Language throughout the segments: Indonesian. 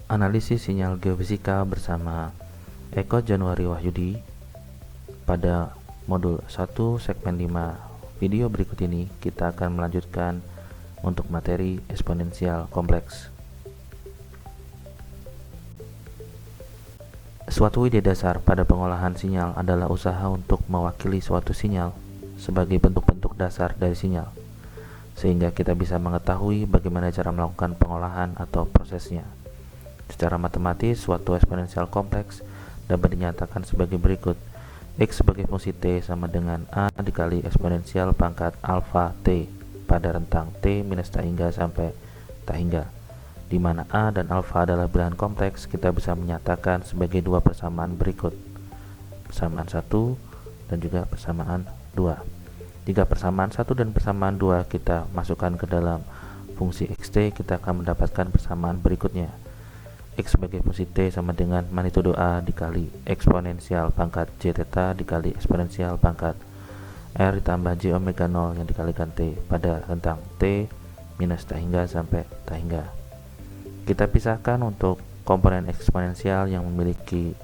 Analisis sinyal geofisika bersama Eko Januari Wahyudi. Pada modul 1 segmen 5 video berikut ini kita akan melanjutkan untuk materi eksponensial kompleks. Suatu ide dasar pada pengolahan sinyal adalah usaha untuk mewakili suatu sinyal sebagai bentuk-bentuk dasar dari sinyal, sehingga kita bisa mengetahui bagaimana cara melakukan pengolahan atau prosesnya. Secara matematis, suatu eksponensial kompleks dapat dinyatakan sebagai berikut. X sebagai fungsi T sama dengan A dikali eksponensial pangkat alfa T pada rentang T minus tak hingga sampai tak hingga, di mana A dan alfa adalah bilangan kompleks. Kita bisa menyatakan sebagai dua persamaan berikut, persamaan 1 dan juga persamaan 2. Jika persamaan 1 dan persamaan 2 kita masukkan ke dalam fungsi xt, kita akan mendapatkan persamaan berikutnya. X sebagai fungsi T sama dengan magnitudo A dikali eksponensial pangkat J theta dikali eksponensial pangkat R ditambah J omega 0 yang dikalikan T pada rentang T minus tak hingga sampai tak hingga. Kita pisahkan untuk komponen eksponensial yang memiliki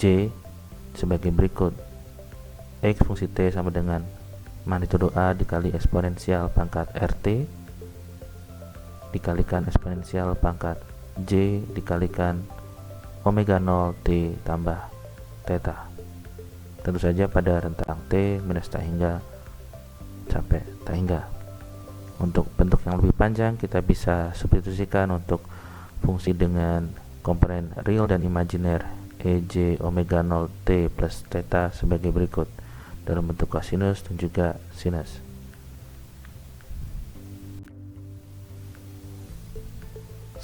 J sebagai berikut. X fungsi T sama dengan magnitudo A dikali eksponensial pangkat RT dikalikan eksponensial pangkat J dikalikan omega 0 T tambah theta, tentu saja pada rentang T minus tak hingga sampai tak hingga. Untuk bentuk yang lebih panjang kita bisa substitusikan untuk fungsi dengan komponen real dan imajiner EJ omega 0 T plus theta sebagai berikut dalam bentuk kosinus dan juga sinus.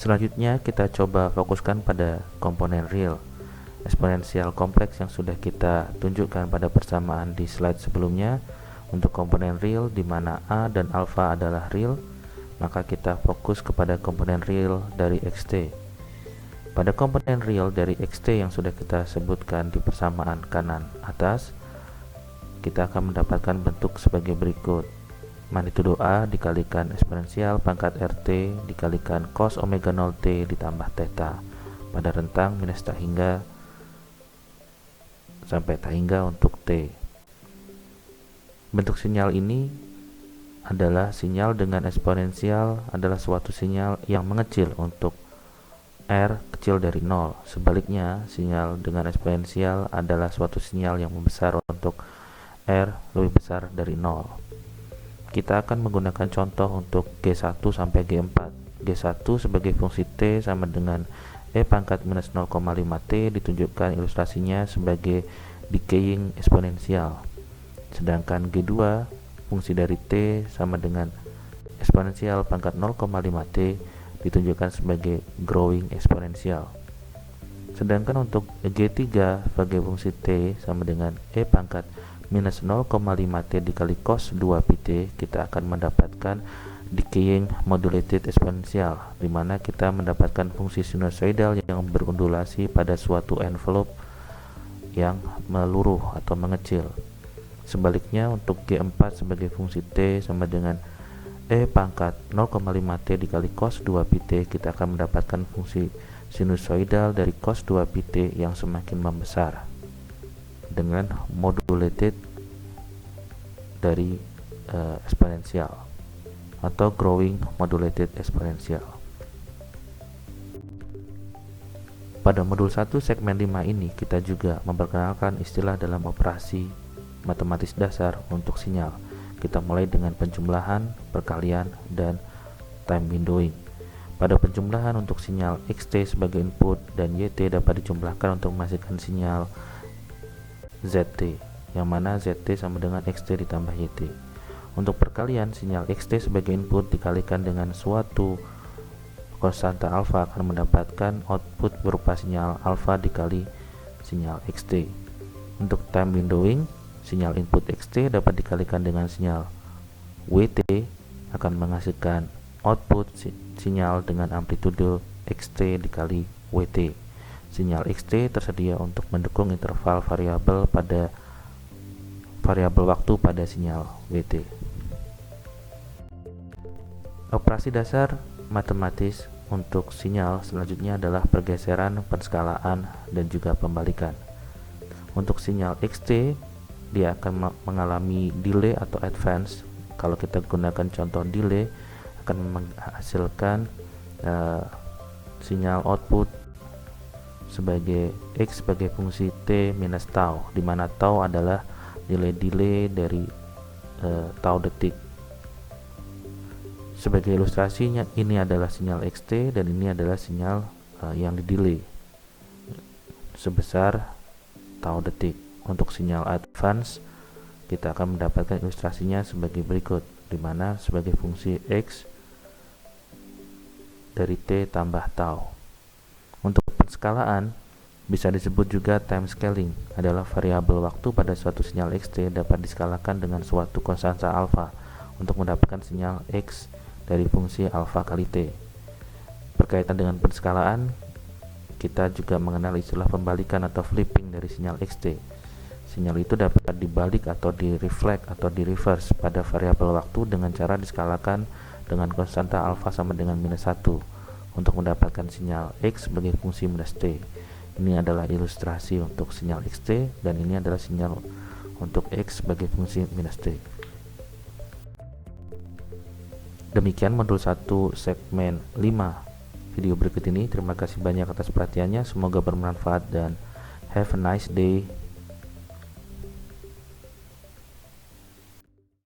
Selanjutnya kita coba fokuskan pada komponen real eksponensial kompleks yang sudah kita tunjukkan pada persamaan di slide sebelumnya. Untuk komponen real di mana A dan alfa adalah real, maka kita fokus kepada komponen real dari xt. Pada komponen real dari xt yang sudah kita sebutkan di persamaan kanan atas, kita akan mendapatkan bentuk sebagai berikut. Magnitudo A dikalikan eksponensial pangkat RT dikalikan cos omega 0 T ditambah theta pada rentang minus tak hingga sampai tak hingga untuk T. Bentuk sinyal ini adalah sinyal dengan eksponensial adalah suatu sinyal yang mengecil untuk R kecil dari 0. Sebaliknya, sinyal dengan eksponensial adalah suatu sinyal yang membesar untuk R lebih besar dari 0. Kita akan menggunakan contoh untuk G1 sampai G4. G1 sebagai fungsi T sama dengan E pangkat minus 0,5 T ditunjukkan ilustrasinya sebagai decaying eksponensial. Sedangkan G2 fungsi dari T sama dengan eksponensial pangkat 0,5 T ditunjukkan sebagai growing eksponensial. Sedangkan untuk G3 sebagai fungsi T sama dengan E pangkat minus 0,5 T dikali cos 2 pt, kita akan mendapatkan decaying modulated exponential, di mana kita mendapatkan fungsi sinusoidal yang berundulasi pada suatu envelope yang meluruh atau mengecil. Sebaliknya untuk G4 sebagai fungsi T sama dengan E pangkat 0,5 T dikali cos 2 pt, kita akan mendapatkan fungsi sinusoidal dari cos 2 pt yang semakin membesar dengan modulated dari eksponensial atau growing modulated exponential. Pada modul 1 segmen 5 ini kita juga memperkenalkan istilah dalam operasi matematis dasar untuk sinyal. Kita mulai dengan penjumlahan, perkalian, dan time windowing. Pada penjumlahan untuk sinyal xt sebagai input dan yt dapat dijumlahkan untuk menghasilkan sinyal zt, yang mana zt sama dengan xt ditambah yt. Untuk perkalian, sinyal xt sebagai input dikalikan dengan suatu konstanta alfa akan mendapatkan output berupa sinyal alfa dikali sinyal xt. Untuk time windowing, sinyal input xt dapat dikalikan dengan sinyal wt akan menghasilkan output sinyal dengan amplitude xt dikali wt. Sinyal xt tersedia untuk mendukung interval variabel pada variabel waktu pada sinyal wt. Operasi dasar matematis untuk sinyal selanjutnya adalah pergeseran, penskalaan, dan juga pembalikan. Untuk sinyal XT, dia akan mengalami delay atau advance. Kalau kita gunakan contoh delay, akan menghasilkan sinyal output sebagai X sebagai fungsi T minus tau, di mana tau adalah delay dari tau detik. Sebagai ilustrasinya, ini adalah sinyal XT dan ini adalah sinyal yang di delay sebesar tau detik. Untuk sinyal advance, kita akan mendapatkan ilustrasinya sebagai berikut, di mana sebagai fungsi X dari T tambah tau. Untuk penskalaan, bisa disebut juga time scaling, adalah variabel waktu pada suatu sinyal XT dapat diskalakan dengan suatu konstanta alfa untuk mendapatkan sinyal X dari fungsi alfa kali T. Berkaitan dengan penskalaan, kita juga mengenal istilah pembalikan atau flipping dari sinyal XT. Sinyal itu dapat dibalik atau direflect atau di-reverse pada variabel waktu dengan cara diskalakan dengan konstanta alfa sama dengan minus 1 untuk mendapatkan sinyal X sebagai fungsi minus T. Ini adalah ilustrasi untuk sinyal XT dan ini adalah sinyal untuk X sebagai fungsi minus T. Demikian modul 1 segmen 5 video berikut ini. Terima kasih banyak atas perhatiannya, semoga bermanfaat dan have a nice day.